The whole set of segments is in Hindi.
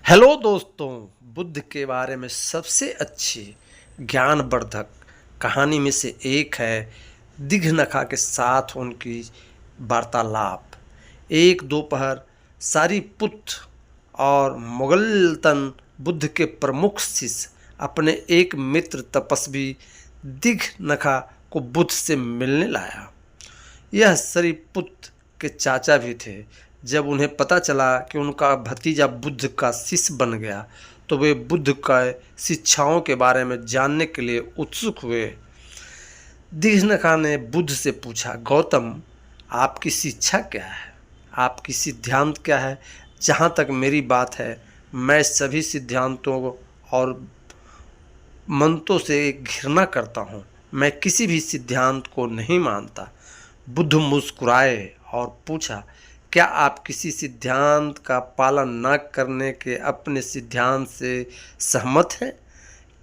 हेलो दोस्तों। बुद्ध के बारे में सबसे अच्छी ज्ञानवर्धक कहानी में से एक है दिघनखा के साथ उनकी वार्तालाप। एक दोपहर सारीपुत्र और मुगलतन बुद्ध के प्रमुख शिष्य अपने एक मित्र तपस्वी दिघनखा को बुद्ध से मिलने लाया। यह सारीपुत्र के चाचा भी थे। जब उन्हें पता चला कि उनका भतीजा बुद्ध का शिष्य बन गया तो वे बुद्ध का शिक्षाओं के बारे में जानने के लिए उत्सुक हुए। दिघनखा ने बुद्ध से पूछा, गौतम, आपकी शिक्षा क्या है? आपकी सिद्धांत क्या है? जहाँ तक मेरी बात है, मैं सभी सिद्धांतों और मंत्रों से घृणा करता हूँ। मैं किसी भी सिद्धांत को नहीं मानता। बुद्ध मुस्कुराए और पूछा, क्या आप किसी सिद्धांत का पालन न करने के अपने सिद्धांत से सहमत हैं?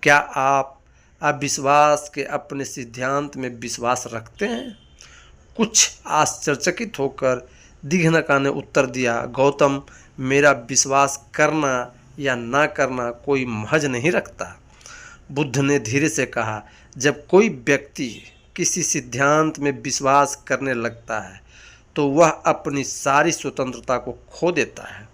क्या आप अविश्वास के अपने सिद्धांत में विश्वास रखते हैं? कुछ आश्चर्यचकित होकर दिघनखा ने उत्तर दिया, गौतम, मेरा विश्वास करना या ना करना कोई महज नहीं रखता। बुद्ध ने धीरे से कहा, जब कोई व्यक्ति किसी सिद्धांत में विश्वास करने लगता है तो वह अपनी सारी स्वतंत्रता को खो देता है।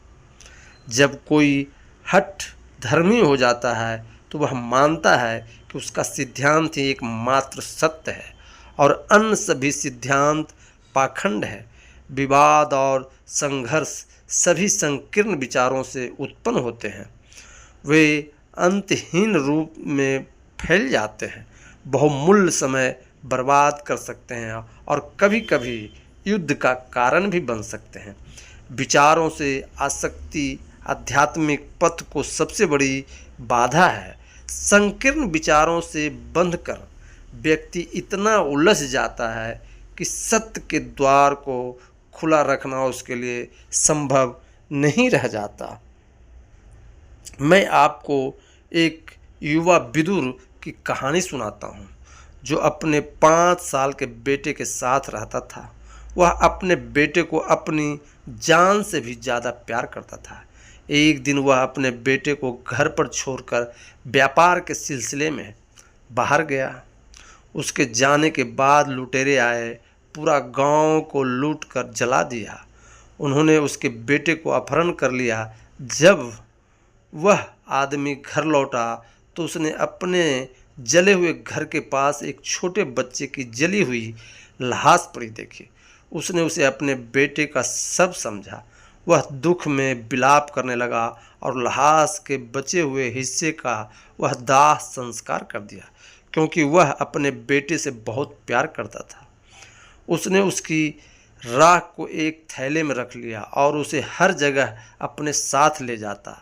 जब कोई हठ धर्मी हो जाता है तो वह मानता है कि उसका सिद्धांत ही एकमात्र सत्य है और अन्य सभी सिद्धांत पाखंड है। विवाद और संघर्ष सभी संकीर्ण विचारों से उत्पन्न होते हैं। वे अंतहीन रूप में फैल जाते हैं, बहुमूल्य समय बर्बाद कर सकते हैं और कभी कभी युद्ध का कारण भी बन सकते हैं। विचारों से आसक्ति आध्यात्मिक पथ को सबसे बड़ी बाधा है। संकीर्ण विचारों से बंधकर व्यक्ति इतना उलझ जाता है कि सत्य के द्वार को खुला रखना उसके लिए संभव नहीं रह जाता। मैं आपको एक युवा विदुर की कहानी सुनाता हूँ जो अपने 5 साल के बेटे के साथ रहता था। वह अपने बेटे को अपनी जान से भी ज़्यादा प्यार करता था। एक दिन वह अपने बेटे को घर पर छोड़कर व्यापार के सिलसिले में बाहर गया। उसके जाने के बाद लुटेरे आए, पूरा गांव को लूट कर जला दिया। उन्होंने उसके बेटे को अपहरण कर लिया। जब वह आदमी घर लौटा तो उसने अपने जले हुए घर के पास एक छोटे बच्चे की जली हुई लाश पड़ी देखी। उसने उसे अपने बेटे का सब समझा। वह दुख में विलाप करने लगा और लाश के बचे हुए हिस्से का वह दाह संस्कार कर दिया, क्योंकि वह अपने बेटे से बहुत प्यार करता था। उसने उसकी राख को एक थैले में रख लिया और उसे हर जगह अपने साथ ले जाता।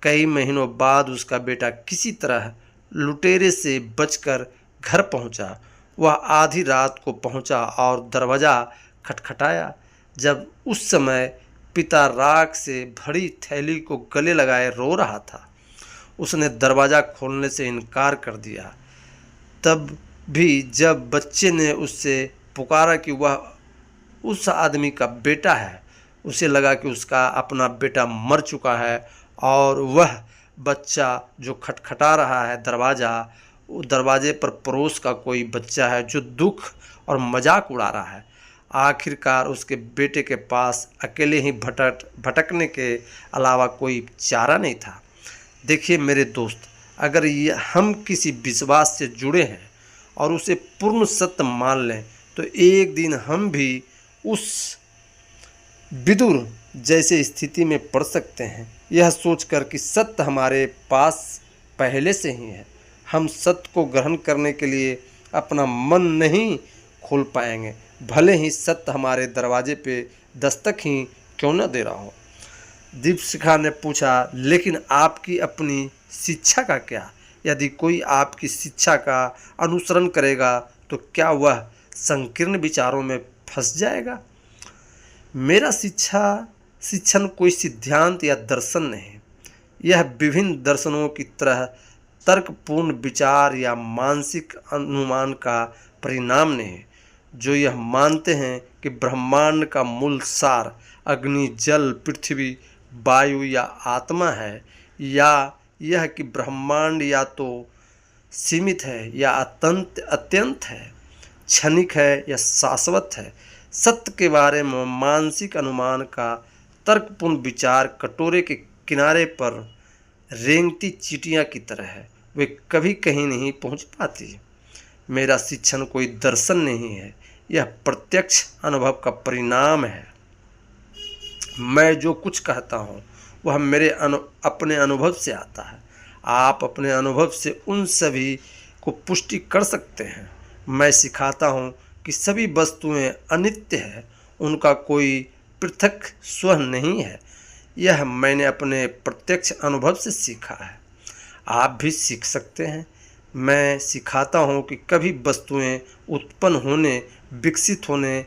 कई महीनों बाद उसका बेटा किसी तरह लुटेरे से बचकर घर पहुंचा। वह आधी रात को पहुंचा और दरवाज़ा खटखटाया। जब उस समय पिता राख से भरी थैली को गले लगाए रो रहा था। उसने दरवाज़ा खोलने से इनकार कर दिया। तब भी जब बच्चे ने उससे पुकारा कि वह उस आदमी का बेटा है, उसे लगा कि उसका अपना बेटा मर चुका है और वह बच्चा जो खटखटा रहा है दरवाजे पर पड़ोस का कोई बच्चा है जो दुख और मजाक उड़ा रहा है। आखिरकार उसके बेटे के पास अकेले ही भटकने के अलावा कोई चारा नहीं था। देखिए मेरे दोस्त, अगर हम किसी विश्वास से जुड़े हैं और उसे पूर्ण सत्य मान लें तो एक दिन हम भी उस विदुर जैसे स्थिति में पड़ सकते हैं। यह सोचकर कि सत्य हमारे पास पहले से ही है, हम सत्य को ग्रहण करने के लिए अपना मन नहीं खोल पाएंगे, भले ही सत्य हमारे दरवाजे पे दस्तक ही क्यों न दे रहा हो। दीपशिखा ने पूछा, लेकिन आपकी अपनी शिक्षा का क्या? यदि कोई आपकी शिक्षा का अनुसरण करेगा तो क्या वह संकीर्ण विचारों में फंस जाएगा? मेरा शिक्षण कोई सिद्धांत या दर्शन नहीं। यह विभिन्न दर्शनों की तरह तर्कपूर्ण विचार या मानसिक अनुमान का परिणाम नहीं, जो यह मानते हैं कि ब्रह्मांड का मूल सार अग्नि, जल, पृथ्वी, वायु या आत्मा है, या यह कि ब्रह्मांड या तो सीमित है या अत्यंत है, क्षणिक है या शाश्वत है। सत्य के बारे में मानसिक अनुमान का तर्कपूर्ण विचार कटोरे के किनारे पर रेंगती चींटियां की तरह है, वे कभी कहीं नहीं पहुंच पाती। मेरा शिक्षण कोई दर्शन नहीं है, यह प्रत्यक्ष अनुभव का परिणाम है। मैं जो कुछ कहता हूँ वह मेरे अपने अनुभव से आता है। आप अपने अनुभव से उन सभी को पुष्टि कर सकते हैं। मैं सिखाता हूँ कि सभी वस्तुएं अनित्य है, उनका कोई पृथक स्व नहीं है। यह मैंने अपने प्रत्यक्ष अनुभव से सीखा है। आप भी सीख सकते हैं। मैं सिखाता हूँ कि कभी वस्तुएं उत्पन्न होने, विकसित होने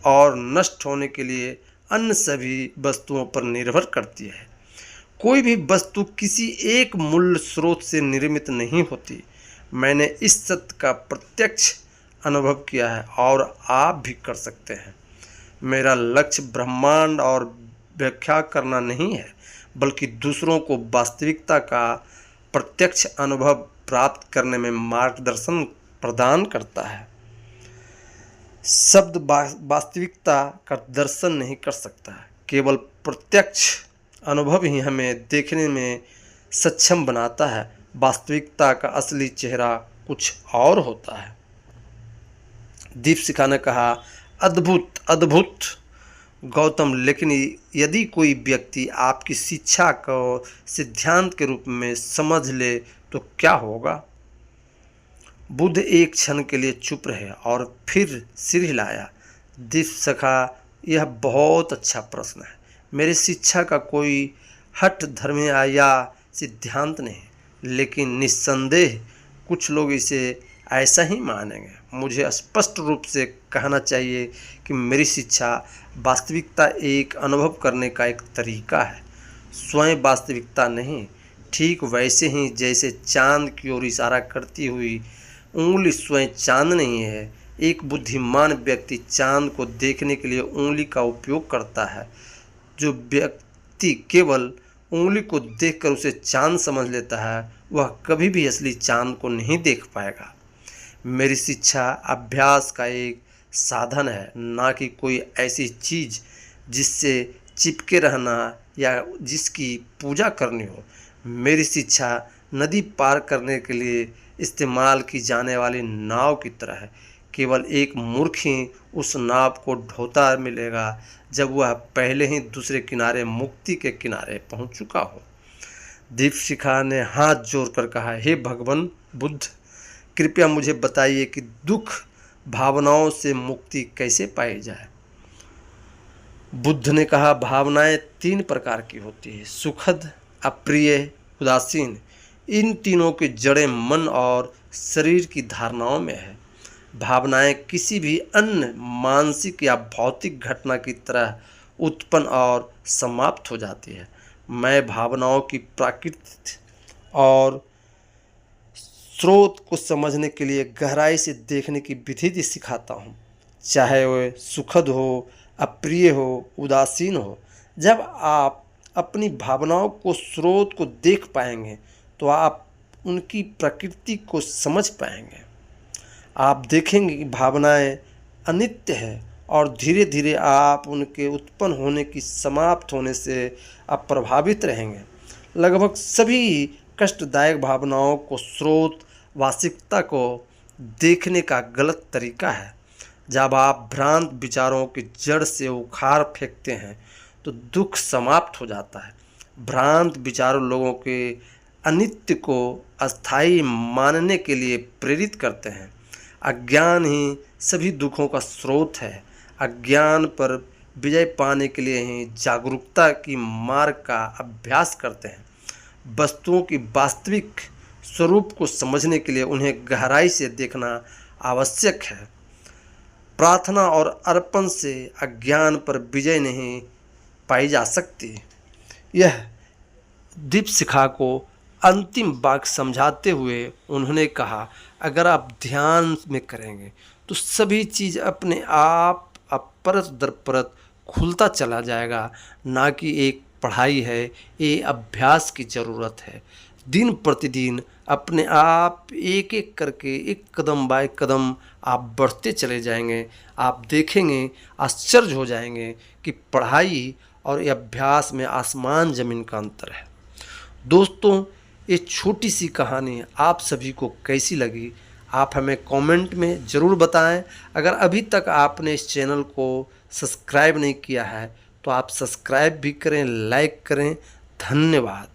और नष्ट होने के लिए अन्य सभी वस्तुओं पर निर्भर करती है। कोई भी वस्तु किसी एक मूल स्रोत से निर्मित नहीं होती। मैंने इस सत्य का प्रत्यक्ष अनुभव किया है और आप भी कर सकते हैं। मेरा लक्ष्य ब्रह्मांड और व्याख्या करना नहीं है, बल्कि दूसरों को वास्तविकता का प्रत्यक्ष अनुभव प्राप्त करने में मार्गदर्शन प्रदान करता है। शब्द वास्तविकता का दर्शन नहीं कर सकता है, केवल प्रत्यक्ष अनुभव ही हमें देखने में सक्षम बनाता है। वास्तविकता का असली चेहरा कुछ और होता है। दीपशिखा ने कहा, अद्भुत अद्भुत गौतम, लेकिन यदि कोई व्यक्ति आपकी शिक्षा को सिद्धांत के रूप में समझ ले तो क्या होगा? बुद्ध एक क्षण के लिए चुप रहे और फिर सिर हिलाया। दीपशिखा, यह बहुत अच्छा प्रश्न है। मेरी शिक्षा का कोई हठ धर्म या सिद्धांत नहीं, लेकिन निस्संदेह कुछ लोग इसे ऐसा ही मानेंगे। मुझे स्पष्ट रूप से कहना चाहिए कि मेरी शिक्षा वास्तविकता एक अनुभव करने का एक तरीका है, स्वयं वास्तविकता नहीं। ठीक वैसे ही जैसे चांद की ओर इशारा करती हुई उंगली स्वयं चांद नहीं है, एक बुद्धिमान व्यक्ति चांद को देखने के लिए उंगली का उपयोग करता है। जो व्यक्ति केवल उंगली को देखकर उसे चांद समझ लेता है, वह कभी भी असली चांद को नहीं देख पाएगा। मेरी शिक्षा अभ्यास का एक साधन है, ना कि कोई ऐसी चीज़ जिससे चिपके रहना या जिसकी पूजा करनी हो। मेरी शिक्षा नदी पार करने के लिए इस्तेमाल की जाने वाली नाव की तरह है। केवल एक मूर्ख ही उस नाव को ढोता मिलेगा जब वह पहले ही दूसरे किनारे, मुक्ति के किनारे पहुंच चुका हो। दीपशिखा ने हाथ जोड़कर कहा, हे भगवान बुद्ध, कृपया मुझे बताइए कि दुख भावनाओं से मुक्ति कैसे पाई जाए। बुद्ध ने कहा, भावनाएं 3 प्रकार की होती है, सुखद, अप्रिय, उदासीन। इन तीनों की जड़ें मन और शरीर की धारणाओं में है। भावनाएं किसी भी अन्य मानसिक या भौतिक घटना की तरह उत्पन्न और समाप्त हो जाती है। मैं भावनाओं की प्रकृति और स्रोत को समझने के लिए गहराई से देखने की विधि सिखाता हूँ, चाहे वह सुखद हो, अप्रिय हो, उदासीन हो। जब आप अपनी भावनाओं को, स्रोत को देख पाएंगे तो आप उनकी प्रकृति को समझ पाएंगे। आप देखेंगे कि भावनाएं अनित्य है और धीरे धीरे आप उनके उत्पन्न होने की, समाप्त होने से अप्रभावित रहेंगे। लगभग सभी कष्टदायक भावनाओं को स्रोत, वास्तविकता को देखने का गलत तरीका है। जब आप भ्रांत विचारों की जड़ से उखाड़ फेंकते हैं तो दुख समाप्त हो जाता है। भ्रांत विचारों लोगों के अनित्य को अस्थायी मानने के लिए प्रेरित करते हैं। अज्ञान ही सभी दुखों का स्रोत है। अज्ञान पर विजय पाने के लिए ही जागरूकता की मार्ग का अभ्यास करते हैं। वस्तुओं की वास्तविक स्वरूप को समझने के लिए उन्हें गहराई से देखना आवश्यक है। प्रार्थना और अर्पण से अज्ञान पर विजय नहीं पाई जा सकती। यह दीपशिखा को अंतिम वाक्य समझाते हुए उन्होंने कहा, अगर आप ध्यान में करेंगे तो सभी चीज़ अपने आप परत दर परत खुलता चला जाएगा, ना कि एक पढ़ाई है, ये अभ्यास की ज़रूरत है। दिन प्रतिदिन अपने आप एक एक करके, एक कदम बाय कदम आप बढ़ते चले जाएंगे। आप देखेंगे, आश्चर्य हो जाएंगे कि पढ़ाई और ये अभ्यास में आसमान ज़मीन का अंतर है। दोस्तों, ये छोटी सी कहानी आप सभी को कैसी लगी, आप हमें कमेंट में ज़रूर बताएं। अगर अभी तक आपने इस चैनल को सब्सक्राइब नहीं किया है तो आप सब्सक्राइब भी करें, लाइक करें। धन्यवाद।